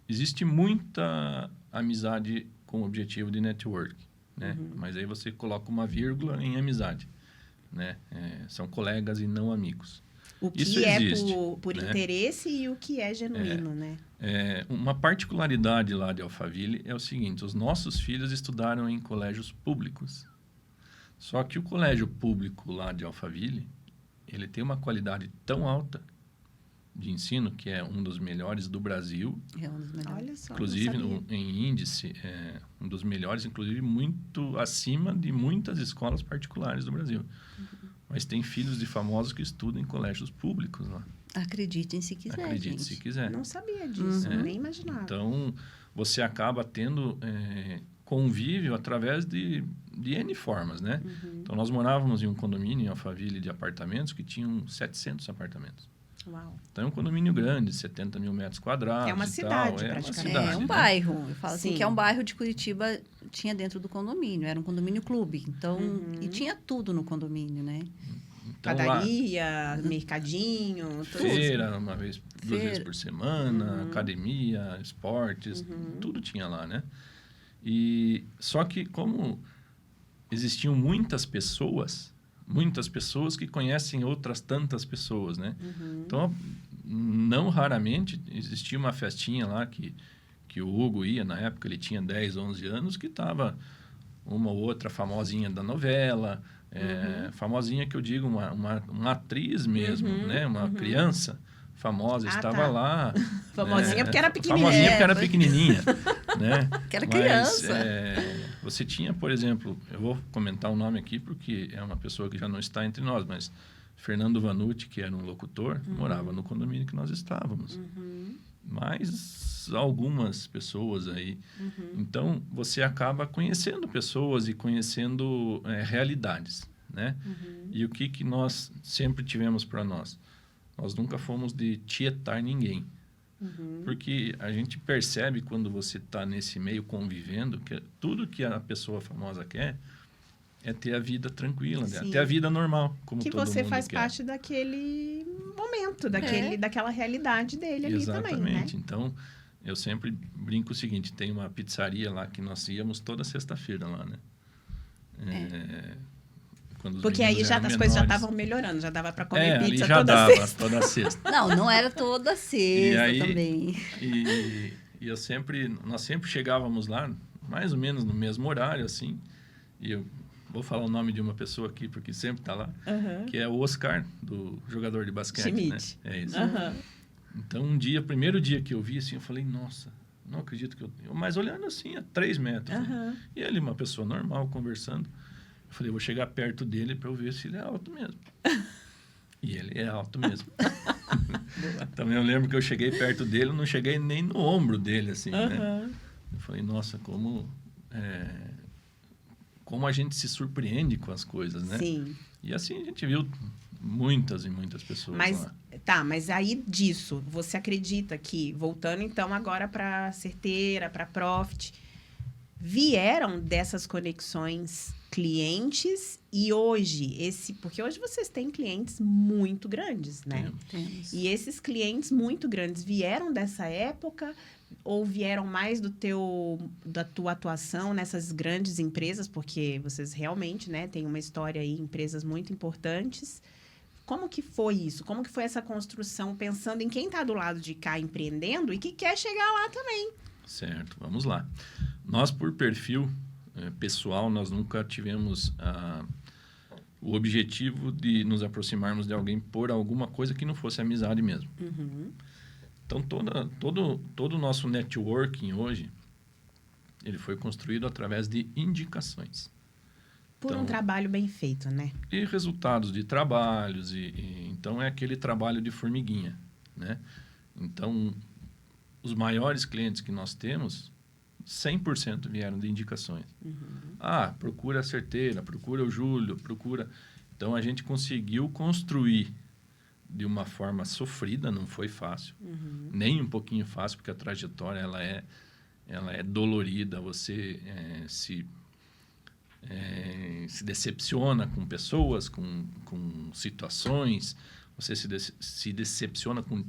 Existe muita amizade com o objetivo de network, né? Mas aí você coloca uma vírgula em amizade, né? São colegas e não amigos. O que Isso é existe, por né? interesse e o que é genuíno, né? Uma particularidade lá de Alphaville é o seguinte: os nossos filhos estudaram em colégios públicos. Só que o colégio público lá de Alphaville, ele tem uma qualidade tão alta de ensino, que é um dos melhores do Brasil. É um dos melhores. Olha só, Inclusive, não sabia. em índice, é um dos melhores, inclusive muito acima de muitas escolas particulares do Brasil. Mas tem filhos de famosos que estudam em colégios públicos lá. Acreditem se quiser, Acredite gente. se quiser. Não sabia disso, nem imaginava. Então, você acaba tendo convívio através de N formas, né? Então, nós morávamos em um condomínio em Alphaville de apartamentos que tinham 700 apartamentos. Uau. Então, é um condomínio grande, 70 mil metros quadrados. É uma e cidade, tal. praticamente. É um né? bairro. Eu falo assim Sim. que é um bairro de Curitiba, tinha dentro do condomínio. Era um condomínio clube. Então, e tinha tudo no condomínio, né? Então, Padaria, mercadinho, tudo. feira, uma vez, duas Feira. vezes por semana, academia, esportes, tudo tinha lá, né? E só que como existiam muitas pessoas que conhecem outras tantas pessoas, né? Então, não raramente existia uma festinha lá que o Hugo ia, na época ele tinha 10, 11 anos, que estava uma ou outra famosinha da novela, famosinha que eu digo, uma atriz mesmo, né? Uma criança famosa estava tá. lá. Famosinha porque era pequenininha. Famosinha porque era pequenininha, né? Que era Mas, criança. você tinha, por exemplo, eu vou comentar o nome aqui porque é uma pessoa que já não está entre nós, mas Fernando Vanucci, que era um locutor, morava no condomínio que nós estávamos. Mas algumas pessoas aí. Então, você acaba conhecendo pessoas e conhecendo realidades, né? E o que nós sempre tivemos para nós? Nós nunca fomos de tietar ninguém. Porque a gente percebe quando você está nesse meio convivendo que tudo que a pessoa famosa quer é ter a vida tranquila, né? Sim. Ter a vida normal, como Que todo você mundo faz quer. parte daquele momento, daquela realidade dele ali também, né? Exatamente. Então, eu sempre brinco o seguinte, tem uma pizzaria lá que nós íamos toda sexta-feira lá, né? Quando os Porque aí meninos já eram as coisas já menores. estavam melhorando, já dava para comer ali pizza já toda dava, sexta. toda sexta. Não era toda sexta aí- também. E nós sempre chegávamos lá, mais ou menos no mesmo horário, assim. E eu vou falar o nome de uma pessoa aqui, porque sempre está lá, que é o Oscar, do jogador de basquete, Schmidt. né? É isso. Aham. Então, primeiro dia que eu vi, assim, eu falei, nossa, não acredito que eu... Mas olhando assim, a 3 metros. Né? E ele, uma pessoa normal, conversando. Eu falei, vou chegar perto dele para eu ver se ele é alto mesmo. E ele é alto mesmo. Também eu lembro que eu cheguei perto dele, eu não cheguei nem no ombro dele, assim, né? Eu falei, nossa, como a gente se surpreende com as coisas, né? Sim. E assim a gente viu muitas e muitas pessoas lá. Mas aí disso, você acredita que, voltando então agora para Certeira, para Profit, vieram dessas conexões clientes e hoje, porque hoje vocês têm clientes muito grandes, né? Temos. E esses clientes muito grandes vieram dessa época ou vieram mais da tua atuação nessas grandes empresas? Porque vocês realmente, né, têm uma história aí, empresas muito importantes. Como que foi isso? Como que foi essa construção, pensando em quem está do lado de cá empreendendo e que quer chegar lá também? Certo, vamos lá. Nós, por perfil pessoal, nós nunca tivemos o objetivo de nos aproximarmos de alguém por alguma coisa que não fosse amizade mesmo. Então, todo o nosso networking hoje, ele foi construído através de indicações. Por um trabalho bem feito, né? E resultados de trabalhos. Então, é aquele trabalho de formiguinha, né? Então, os maiores clientes que nós temos, 100% vieram de indicações. Procura a Certeira, procura o Júlio, procura... Então, a gente conseguiu construir de uma forma sofrida, não foi fácil, nem um pouquinho fácil, porque a trajetória ela é dolorida, você se decepciona com pessoas, com situações, você se decepciona com...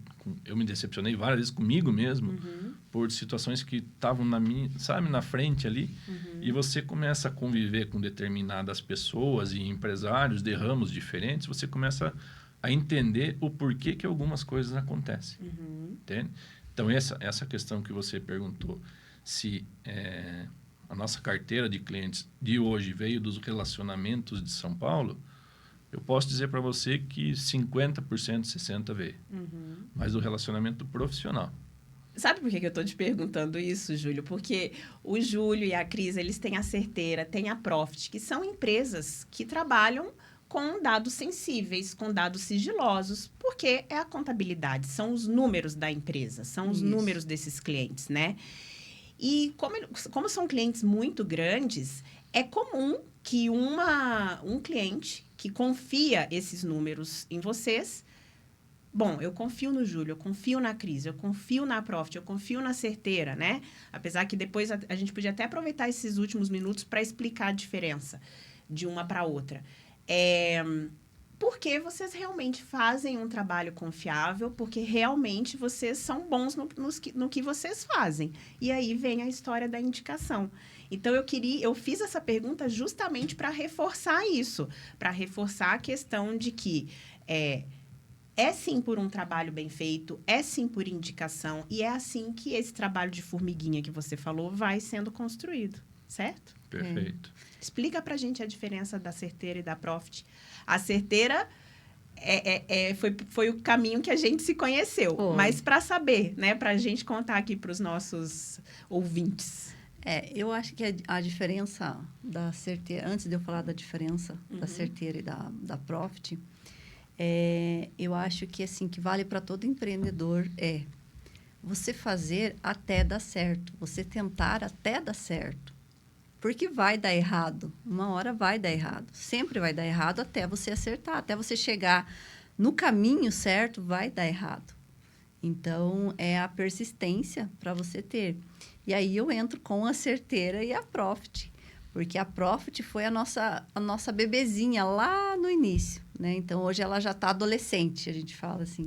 Eu me decepcionei várias vezes comigo mesmo, por situações que estavam na frente ali, e você começa a conviver com determinadas pessoas e empresários de ramos diferentes, você começa a entender o porquê que algumas coisas acontecem. Entende? Então, essa questão que você perguntou, se a nossa carteira de clientes de hoje veio dos relacionamentos de São Paulo, eu posso dizer para você que 50%, 60% veio. Mas do relacionamento profissional. Sabe por que eu estou te perguntando isso, Júlio? Porque o Júlio e a Cris, eles têm a Certeira, têm a Profit, que são empresas que trabalham com dados sensíveis, com dados sigilosos, porque é a contabilidade, são os números da empresa, são os números desses clientes, né? E como são clientes muito grandes, é comum que um cliente que confia esses números em vocês... Bom, eu confio no Júlio, eu confio na Cris, eu confio na Profit, eu confio na Certeira, né? Apesar que depois a gente podia até aproveitar esses últimos minutos para explicar a diferença de uma para outra. Porque vocês realmente fazem um trabalho confiável, porque realmente vocês são bons no que vocês fazem. E aí vem a história da indicação. Então, eu fiz essa pergunta justamente para reforçar isso, para reforçar a questão de que é sim por um trabalho bem feito, é sim por indicação, e é assim que esse trabalho de formiguinha que você falou vai sendo construído, certo? Perfeito. Explica pra gente a diferença da Certeira e da Profit. A Certeira foi o caminho que a gente se conheceu, mas para saber, né, pra gente contar aqui para os nossos ouvintes. Eu acho que a diferença da Certeira, antes de eu falar da diferença da Certeira e da Profit, eu acho que assim que vale para todo empreendedor você fazer até dar certo, você tentar até dar certo, porque vai dar errado, uma hora vai dar errado, sempre vai dar errado até você acertar, até você chegar no caminho certo, vai dar errado. Então é a persistência para você ter. E aí eu entro com a Certeira e a Profit, porque a Profit foi a nossa bebezinha lá no início, né? Então, hoje ela já está adolescente, a gente fala assim.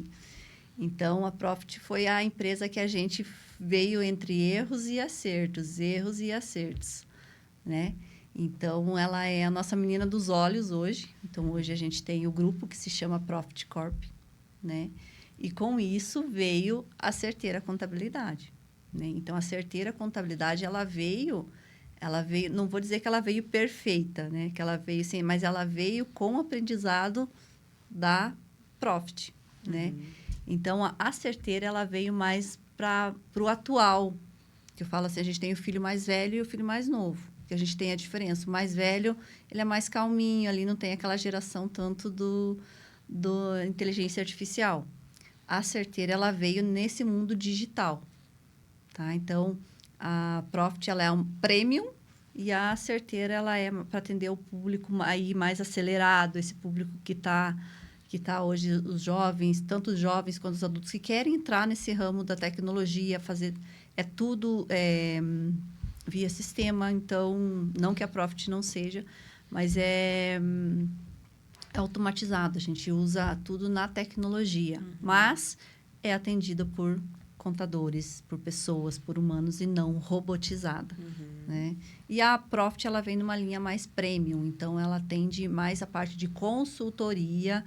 Então, a Profit foi a empresa que a gente veio entre erros e acertos, né? Então, ela é a nossa menina dos olhos hoje. Então, hoje a gente tem o grupo que se chama Profit Corp, né? E com isso veio a Certeira Contabilidade, né? Então, a Certeira Contabilidade, ela veio, não vou dizer que ela veio perfeita, né? Que ela veio assim, mas ela veio com o aprendizado da Profit, né? Então, a Certeira, ela veio mais para o atual, que eu falo assim, a gente tem o filho mais velho e o filho mais novo, que a gente tem a diferença. O mais velho, ele é mais calminho, ali não tem aquela geração tanto do inteligência artificial. A Certeira, ela veio nesse mundo digital, tá? Então, a Profit, ela é um premium e a Certeira, ela é para atender o público aí mais acelerado, esse público que tá hoje, os jovens, tanto os jovens quanto os adultos que querem entrar nesse ramo da tecnologia, fazer... tudo via sistema, então, não que a Profit não seja, mas é automatizado, a gente usa tudo na tecnologia, mas é atendida por contadores, por pessoas, por humanos e não robotizada, né? E a Profit, ela vem numa linha mais premium, então ela atende mais a parte de consultoria,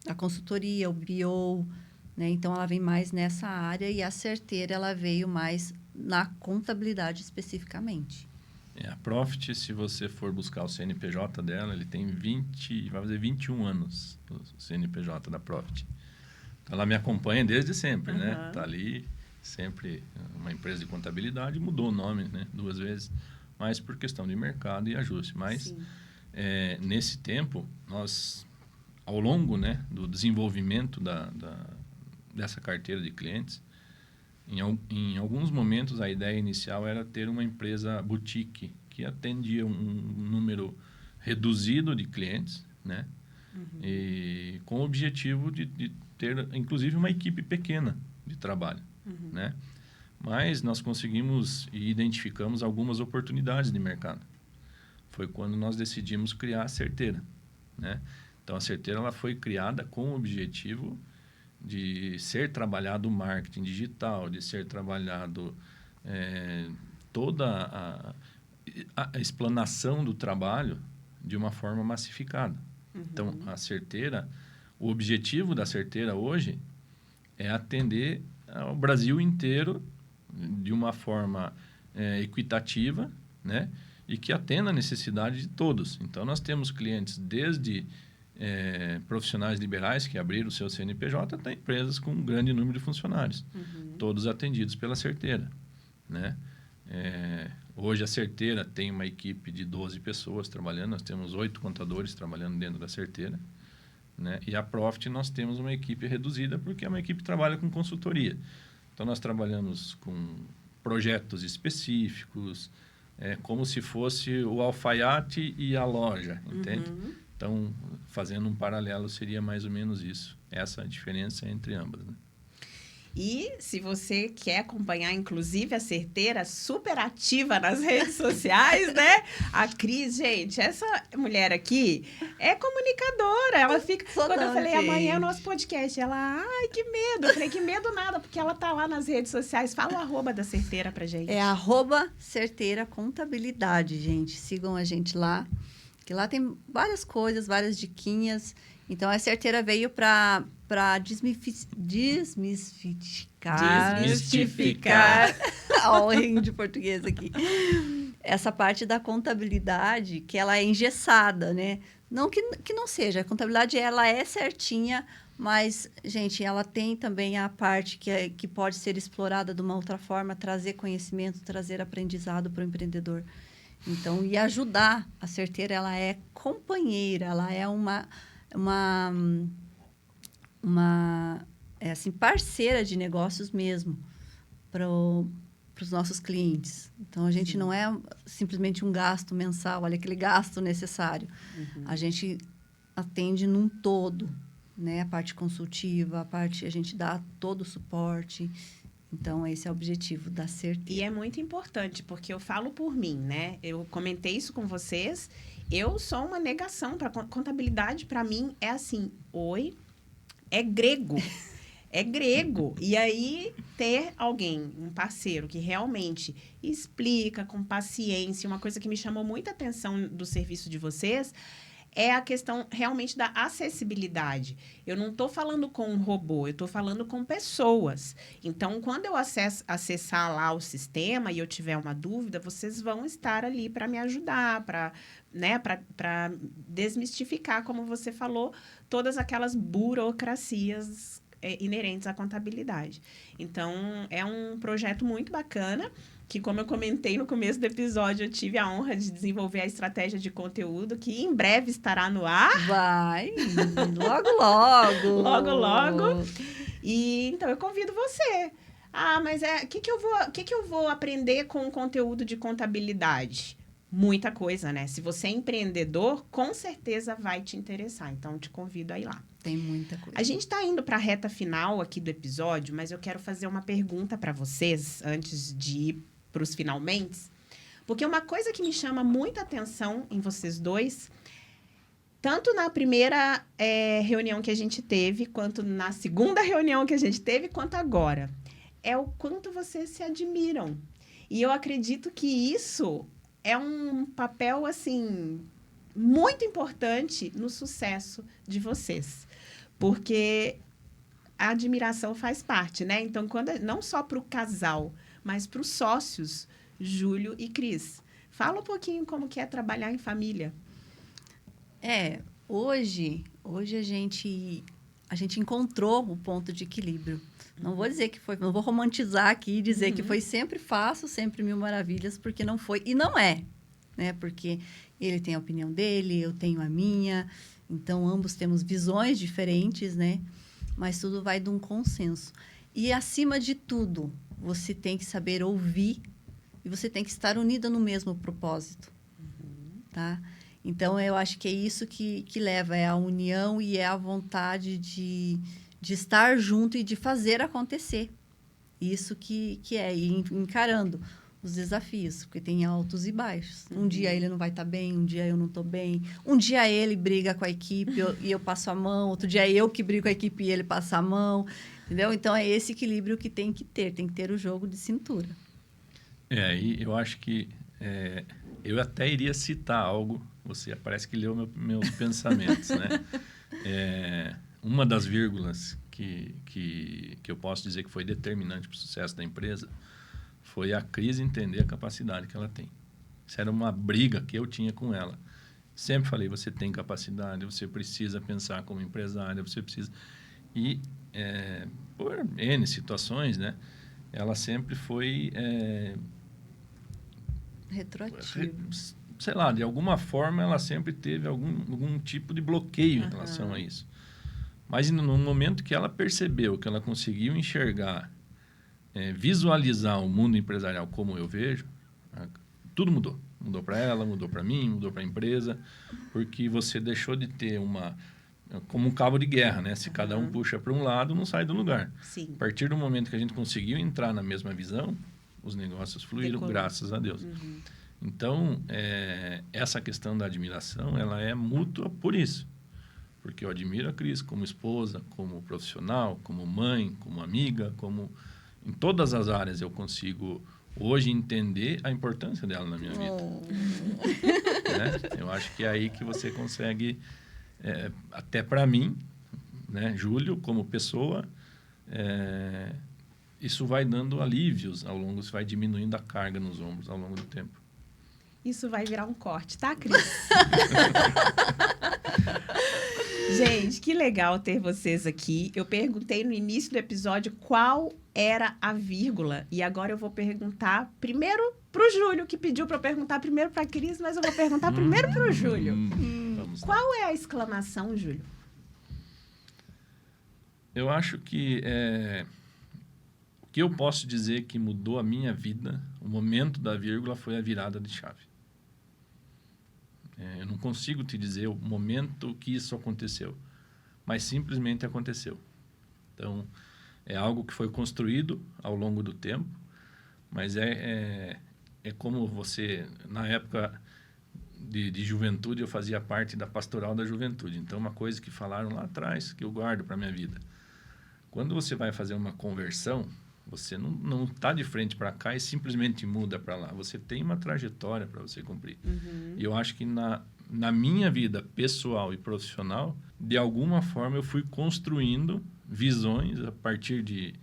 a consultoria, o BO, né? Então ela vem mais nessa área e a Certeira, ela veio mais na contabilidade especificamente. A Profit, se você for buscar o CNPJ dela, ele tem vai fazer 21 anos, o CNPJ da Profit. Então, ela me acompanha desde sempre, né? Está ali sempre, uma empresa de contabilidade, mudou o nome, né? 2 vezes, mas por questão de mercado e ajuste. Mas, nesse tempo, nós, ao longo, né, do desenvolvimento dessa carteira de clientes, em alguns momentos, a ideia inicial era ter uma empresa boutique que atendia um número reduzido de clientes, né? E com o objetivo de ter, inclusive, uma equipe pequena de trabalho, né? Mas nós conseguimos e identificamos algumas oportunidades de mercado. Foi quando nós decidimos criar a Certeira, né? Então, a Certeira ela foi criada com o objetivo de ser trabalhado o marketing digital, de ser trabalhado toda a explanação do trabalho de uma forma massificada. Então, a Certeira, o objetivo da Certeira hoje é atender ao Brasil inteiro de uma forma equitativa, né? E que atenda a necessidade de todos. Então, nós temos clientes desde profissionais liberais que abriram o seu CNPJ até empresas com um grande número de funcionários, todos atendidos pela Certeira, né? Hoje a Certeira tem uma equipe de 12 pessoas trabalhando, nós temos 8 contadores trabalhando dentro da Certeira, né? E a Profit nós temos uma equipe reduzida porque é uma equipe que trabalha com consultoria. Então nós trabalhamos com projetos específicos, como se fosse o alfaiate e a loja, entende? Então, fazendo um paralelo, seria mais ou menos isso. Essa é a diferença entre ambas, né? E se você quer acompanhar, inclusive, a Certeira super ativa nas redes sociais, né? A Cris, gente, essa mulher aqui é comunicadora. Ela fica... Quando eu falei, amanhã é o nosso podcast, ela, ai, que medo. Eu falei, que medo nada, porque ela tá lá nas redes sociais. Fala o arroba da Certeira pra gente. É @Certeira Contabilidade, gente. Sigam a gente lá, que lá tem várias coisas, várias diquinhas. Então, a Certeira veio para desmistificar o erro de português aqui. Essa parte da contabilidade, que ela é engessada, né? Não que não seja. A contabilidade, ela é certinha, mas, gente, ela tem também a parte que pode ser explorada de uma outra forma, trazer conhecimento, trazer aprendizado para o empreendedor. Então, e ajudar. A Certeira, ela é companheira, ela é uma assim, parceira de negócios mesmo para os nossos clientes. Então, a gente não é simplesmente um gasto mensal, olha aquele gasto necessário. A gente atende num todo, né? A parte consultiva, a gente dá todo o suporte. Então, esse é o objetivo da Certeira. E é muito importante, porque eu falo por mim, né? Eu comentei isso com vocês. Eu sou uma negação para contabilidade. Para mim, é assim, é grego. É grego. E aí, ter alguém, um parceiro, que realmente explica com paciência. Uma coisa que me chamou muita atenção do serviço de vocês é a questão realmente da acessibilidade. Eu não estou falando com um robô, eu estou falando com pessoas. Então, quando eu acessar lá o sistema e eu tiver uma dúvida, vocês vão estar ali para me ajudar, para desmistificar, como você falou, todas aquelas burocracias inerentes à contabilidade. Então, é um projeto muito bacana, que, como eu comentei no começo do episódio, eu tive a honra de desenvolver a estratégia de conteúdo, que em breve estará no ar. Vai! Logo, logo! Logo, logo. E, então, eu convido você. Ah, mas o que eu vou aprender com o conteúdo de contabilidade? Muita coisa, né? Se você é empreendedor, com certeza vai te interessar. Então, te convido a ir lá. Tem muita coisa. A gente está indo para a reta final aqui do episódio, mas eu quero fazer uma pergunta para vocês, antes de ir para os finalmente. Porque uma coisa que me chama muita atenção em vocês dois, tanto na primeira reunião que a gente teve, quanto na segunda reunião que a gente teve, quanto agora, é o quanto vocês se admiram. E eu acredito que isso é um papel, assim, muito importante no sucesso de vocês. Porque a admiração faz parte, né? Então, não só para o casal, mas para os sócios, Júlio e Cris. Fala um pouquinho como que é trabalhar em família. Hoje a gente encontrou o ponto de equilíbrio. Não vou dizer que foi, não vou romantizar aqui e dizer que foi sempre fácil, sempre mil maravilhas, porque não foi. E não é, né? Porque ele tem a opinião dele, eu tenho a minha. Então, ambos temos visões diferentes, né? Mas tudo vai de um consenso. E, acima de tudo, você tem que saber ouvir e você tem que estar unida no mesmo propósito, tá? Então, eu acho que é isso que leva, é a união e é a vontade de estar junto e de fazer acontecer. Isso que é, e encarando os desafios, porque tem altos e baixos. Um dia ele não vai estar bem, um dia eu não estou bem. Um dia ele briga com a equipe e eu passo a mão, outro dia eu que brigo com a equipe e ele passa a mão, entendeu? Então, é esse equilíbrio que tem que ter o jogo de cintura. E eu acho que eu até iria citar algo, você parece que leu meus pensamentos, né? Uma das vírgulas que eu posso dizer que foi determinante para o sucesso da empresa foi a Cris entender a capacidade que ela tem. Isso era uma briga que eu tinha com ela. Sempre falei, você tem capacidade, você precisa pensar como empresária, você precisa... E, por N situações, né? Ela sempre foi... Retroativo. Sei lá, de alguma forma ela sempre teve algum tipo de bloqueio em relação a isso. Mas no momento que ela percebeu, que ela conseguiu enxergar, visualizar o mundo empresarial como eu vejo, tudo mudou. Mudou para ela, mudou para mim, mudou para a empresa, porque você deixou de ter como um cabo de guerra, né? Se cada um puxa para um lado, não sai do lugar. Sim. A partir do momento que a gente conseguiu entrar na mesma visão, os negócios fluíram, graças a Deus. Então, essa questão da admiração, ela é mútua por isso. Porque eu admiro a Cris como esposa, como profissional, como mãe, como amiga, como... Em todas as áreas eu consigo hoje entender a importância dela na minha vida. Né? Eu acho que é aí que você consegue, até para mim, né, Júlio, como pessoa, isso vai dando alívios ao longo, isso vai diminuindo a carga nos ombros ao longo do tempo. Isso vai virar um corte, tá, Cris? Gente, que legal ter vocês aqui. Eu perguntei no início do episódio qual era a vírgula. E agora eu vou perguntar primeiro pro Júlio, que pediu para eu perguntar primeiro para a Cris, mas eu vou perguntar primeiro pro Júlio. Qual é a exclamação, Júlio? Eu acho que o que eu posso dizer que mudou a minha vida, o momento da vírgula, foi a virada de chave. Eu não consigo te dizer o momento que isso aconteceu, mas simplesmente aconteceu. Então, é algo que foi construído ao longo do tempo, mas é como você, na época de juventude, eu fazia parte da pastoral da juventude. Então, uma coisa que falaram lá atrás, que eu guardo para a minha vida. Quando você vai fazer uma conversão, você não está de frente para cá e simplesmente muda para lá. Você tem uma trajetória para você cumprir. E eu acho que na minha vida pessoal e profissional, de alguma forma eu fui construindo visões a partir de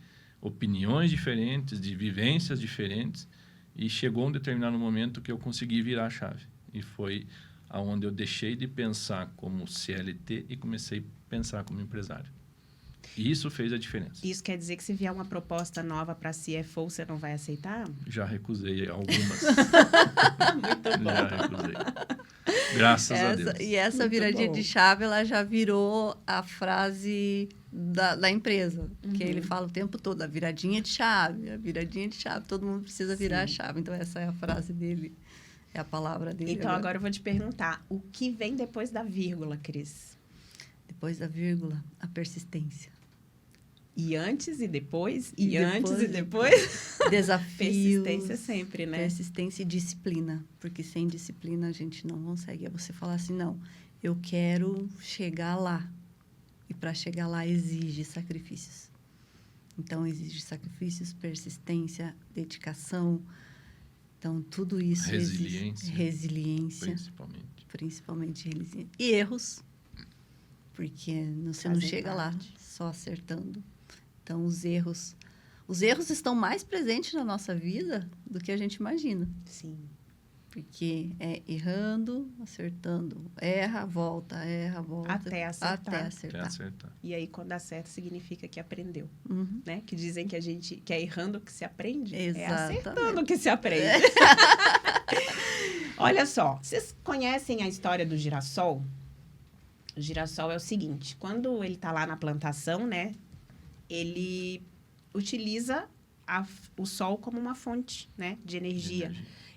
opiniões diferentes, de vivências diferentes, e chegou um determinado momento que eu consegui virar a chave. E foi aonde eu deixei de pensar como CLT e comecei a pensar como empresário. E isso fez a diferença. Isso quer dizer que se vier uma proposta nova para CFO, você não vai aceitar? Já recusei algumas. Muito bom. Já recusei. Graças a Deus. E essa Muito viradinha bom. de chave, ela já virou a frase da empresa. Que ele fala o tempo todo, a viradinha de chave, a viradinha de chave. Todo mundo precisa virar a chave. Então, essa é a frase dele, é a palavra dele. Então, agora eu vou te perguntar, o que vem depois da vírgula, Cris? Depois da vírgula, a persistência. E antes e depois? E antes depois, e depois? Desafios. Persistência sempre, né? Persistência e disciplina. Porque sem disciplina a gente não consegue. É você falar assim, não, eu quero chegar lá. E para chegar lá exige sacrifícios. Então, exige sacrifícios, persistência, dedicação. Então, tudo isso Resiliência. exige resiliência. Principalmente resiliência. E erros. Porque você não chega lá só acertando. Então, os erros estão mais presentes na nossa vida do que a gente imagina. Sim. Porque é errando, acertando. Erra, volta. Até acertar. Até Até acertar. acertar. E aí, quando acerta, significa que aprendeu, Uhum. né? Que dizem que é errando que se aprende. É Exatamente. acertando que se aprende. Olha só, vocês conhecem a história do girassol? O girassol é o seguinte, quando ele está lá na plantação, né? Ele utiliza o sol como uma fonte, né? De energia.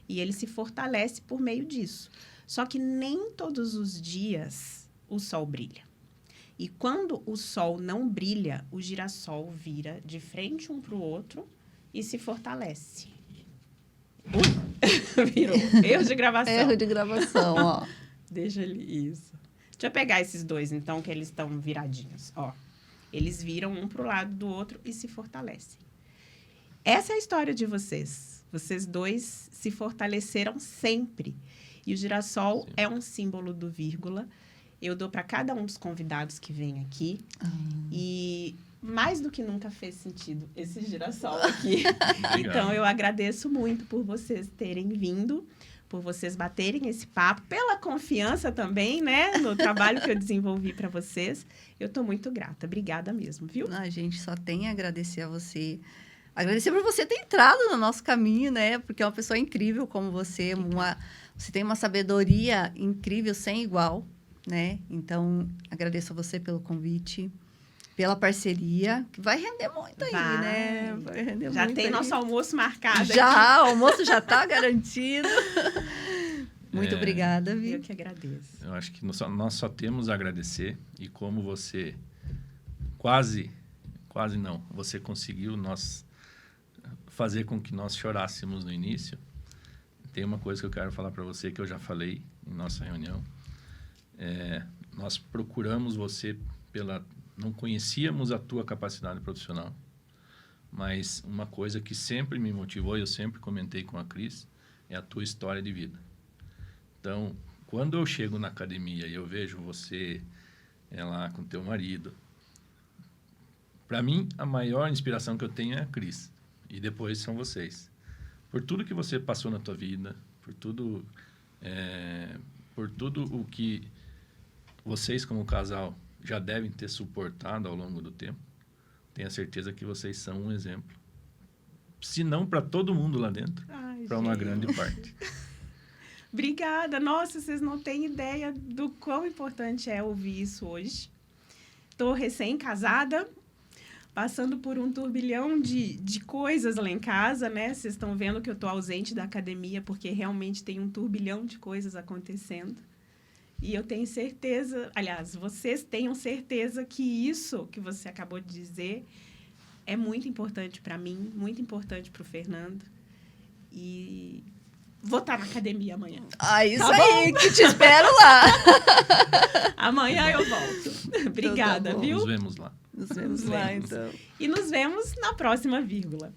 E ele se fortalece por meio disso. Só que nem todos os dias o sol brilha. E quando o sol não brilha, o girassol vira de frente um para o outro e se fortalece. Virou. Erro de gravação. Erro de gravação, ó. Deixa ele... Isso. Deixa eu pegar esses dois, então, que eles estão viradinhos. Ó, eles viram um para o lado do outro e se fortalecem. Essa é a história de vocês. Vocês dois se fortaleceram sempre. E o girassol Sim. é um símbolo do vírgula. Eu dou para cada um dos convidados que vem aqui. E mais do que nunca fez sentido esse girassol aqui. Então, eu agradeço muito por vocês terem vindo, por vocês baterem esse papo, pela confiança também, né? No trabalho que eu desenvolvi para vocês. Eu estou muito grata. Obrigada mesmo, viu? A gente só tem a agradecer a você. Agradecer por você ter entrado no nosso caminho, né? Porque é uma pessoa incrível como você. Você tem uma sabedoria incrível, sem igual, né? Então, agradeço a você pelo convite, pela parceria, que vai render muito aí, né? Vai render Já muito tem aí. nosso almoço marcado Já, o almoço já está garantido. Muito É. obrigada, aqui. Vi. Eu que agradeço. Eu acho que nós só temos a agradecer. E como você quase não, você conseguiu fazer com que nós chorássemos no início. Tem uma coisa que eu quero falar para você, que eu já falei em nossa reunião. Nós procuramos você não conhecíamos a tua capacidade profissional, mas uma coisa que sempre me motivou, e eu sempre comentei com a Cris, é a tua história de vida. Então, quando eu chego na academia e eu vejo você lá com teu marido, para mim, a maior inspiração que eu tenho é a Cris. E depois são vocês. Por tudo que você passou na tua vida, por tudo o que vocês como casal já devem ter suportado ao longo do tempo, tenho a certeza que vocês são um exemplo. Se não para todo mundo lá dentro, para uma grande parte. Obrigada. Nossa, vocês não têm ideia do quão importante é ouvir isso hoje. Estou recém-casada, passando por um turbilhão de coisas lá em casa, né? Vocês estão vendo que eu estou ausente da academia porque realmente tem um turbilhão de coisas acontecendo. E eu tenho certeza, aliás, vocês tenham certeza que isso que você acabou de dizer é muito importante para mim, muito importante para o Fernando. E vou estar na academia amanhã. Isso Tá aí, que te espero lá. Amanhã eu volto. Obrigada, Então tá bom. viu? Nos vemos lá. Nos vemos lá, então. E nos vemos na próxima vírgula.